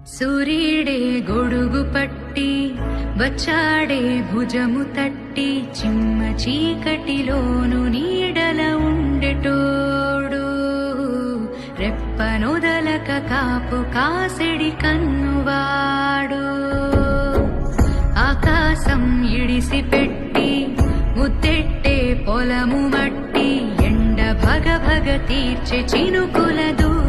సూర్యుడే గొడుగు పట్టి వచ్చాడే భుజము తట్టి చిమ్మ చీకటిలోను నీడల ఉండెటోడు రెప్పనొదలక కాపు కాసెడి కన్నువాడు ఆకాశం ఇడిసి పెట్టి ముద్దెట్టే పొలము మట్టి ఎండ భగ భగ తీర్చే చినుకుల దూరం